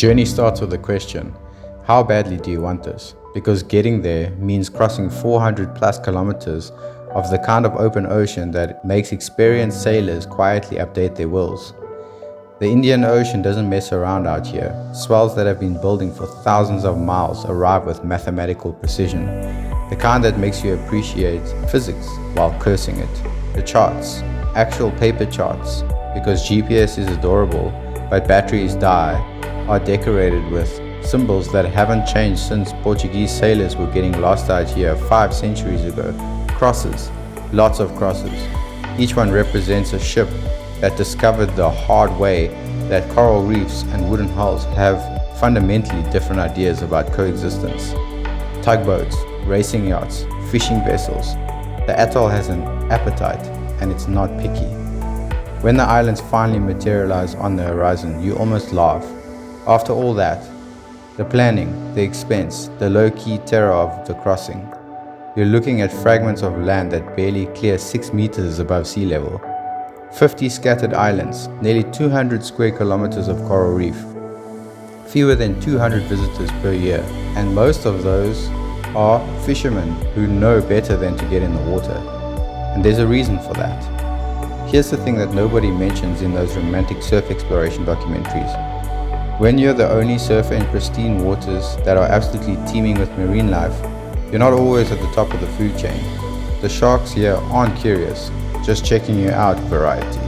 Journey starts with the question, how badly do you want this? Because getting there means crossing 400 plus kilometers of the kind of open ocean that makes experienced sailors quietly update their wills. The Indian Ocean doesn't mess around out here. Swells that have been building for thousands of miles arrive with mathematical precision, the kind that makes you appreciate physics while cursing it. The charts, actual paper charts, because GPS is adorable, but batteries die, are decorated with symbols that haven't changed since Portuguese sailors were getting lost out here 5 centuries ago. Crosses, lots of crosses. Each one represents a ship that discovered the hard way that coral reefs and wooden hulls have fundamentally different ideas about coexistence. Tugboats, racing yachts, fishing vessels. The atoll has an appetite and it's not picky. When the islands finally materialize on the horizon, you almost laugh. After all that, the planning, the expense, the low-key terror of the crossing, you're looking at fragments of land that barely clear 6 meters above sea level. 50 scattered islands, nearly 200 square kilometers of coral reef, fewer than 200 visitors per year, and most of those are fishermen who know better than to get in the water. And there's a reason for that. Here's the thing that nobody mentions in those romantic surf exploration documentaries. When you're the only surfer in pristine waters that are absolutely teeming with marine life, you're not always at the top of the food chain. The sharks here aren't curious, just checking you out variety.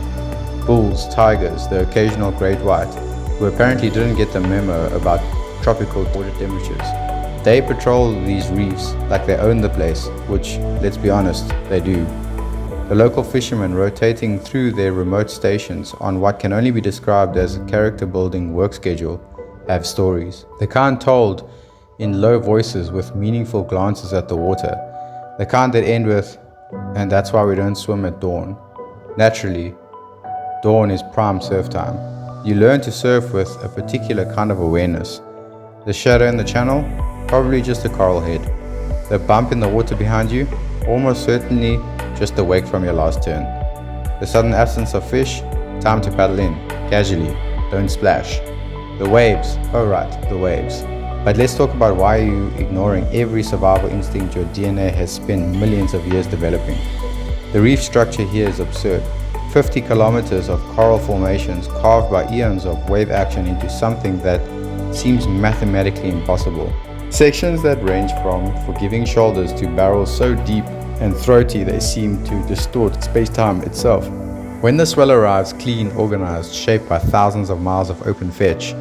Bulls, tigers, the occasional great white, who apparently didn't get the memo about tropical water temperatures. They patrol these reefs like they own the place, which, let's be honest, they do. The local fishermen rotating through their remote stations on what can only be described as a character-building work schedule have stories. The kind told in low voices with meaningful glances at the water. The kind that end with, "And that's why we don't swim at dawn." Naturally, dawn is prime surf time. You learn to surf with a particular kind of awareness. The shadow in the channel? Probably just a coral head. The bump in the water behind you? Almost certainly just a wake from your last turn. The sudden absence of fish? Time to paddle in, casually, don't splash. The waves? Oh right, the waves. But let's talk about why you're ignoring every survival instinct your DNA has spent millions of years developing. The reef structure here is absurd. 50 kilometers of coral formations carved by eons of wave action into something that seems mathematically impossible. Sections that range from forgiving shoulders to barrels so deep and throaty they seem to distort space-time itself. When the swell arrives clean, organized, shaped by thousands of miles of open fetch,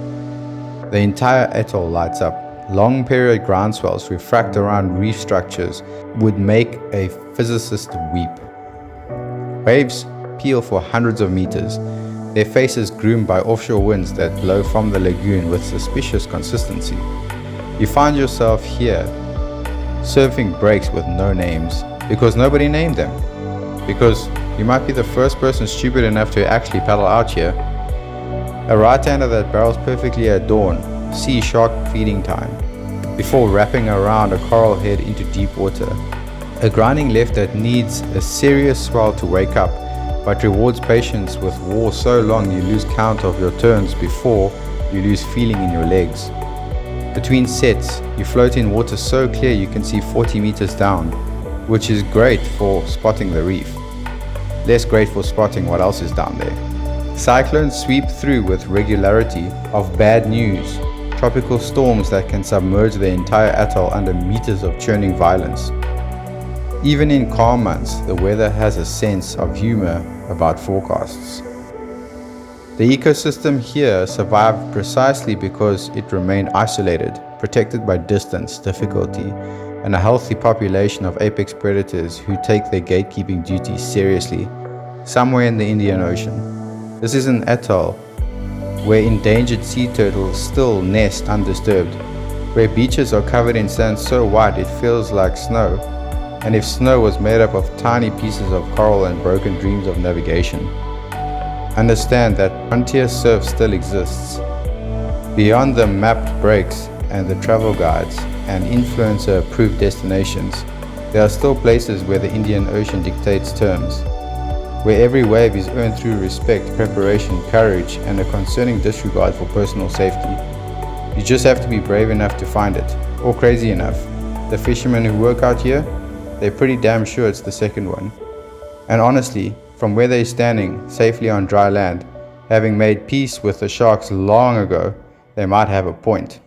the entire atoll lights up. Long period ground swells refract around reef structures would make a physicist weep. Waves peel for hundreds of meters, their faces groomed by offshore winds that blow from the lagoon with suspicious consistency. You find yourself here, surfing breaks with no names, because nobody named them. Because you might be the first person stupid enough to actually paddle out here. A right-hander that barrels perfectly at dawn, sea shark feeding time, before wrapping around a coral head into deep water. A grinding left that needs a serious swell to wake up, but rewards patience with war so long you lose count of your turns before you lose feeling in your legs. Between sets, you float in water so clear you can see 40 meters down, which is great for spotting the reef. Less great for spotting what else is down there. Cyclones sweep through with regularity of bad news, tropical storms that can submerge the entire atoll under meters of churning violence. Even in calm months, the weather has a sense of humor about forecasts. The ecosystem here survived precisely because it remained isolated, protected by distance, difficulty, and a healthy population of apex predators who take their gatekeeping duties seriously, somewhere in the Indian Ocean. This is an atoll where endangered sea turtles still nest undisturbed, where beaches are covered in sand so white it feels like snow, and if snow was made up of tiny pieces of coral and broken dreams of navigation. Understand that frontier surf still exists. Beyond the mapped breaks and the travel guides and influencer-approved destinations, there are still places where the Indian Ocean dictates terms, where every wave is earned through respect, preparation, courage, and a concerning disregard for personal safety. You just have to be brave enough to find it, or crazy enough. The fishermen who work out here, they're pretty damn sure it's the second one. And honestly, from where they're standing safely on dry land, having made peace with the sharks long ago, they might have a point.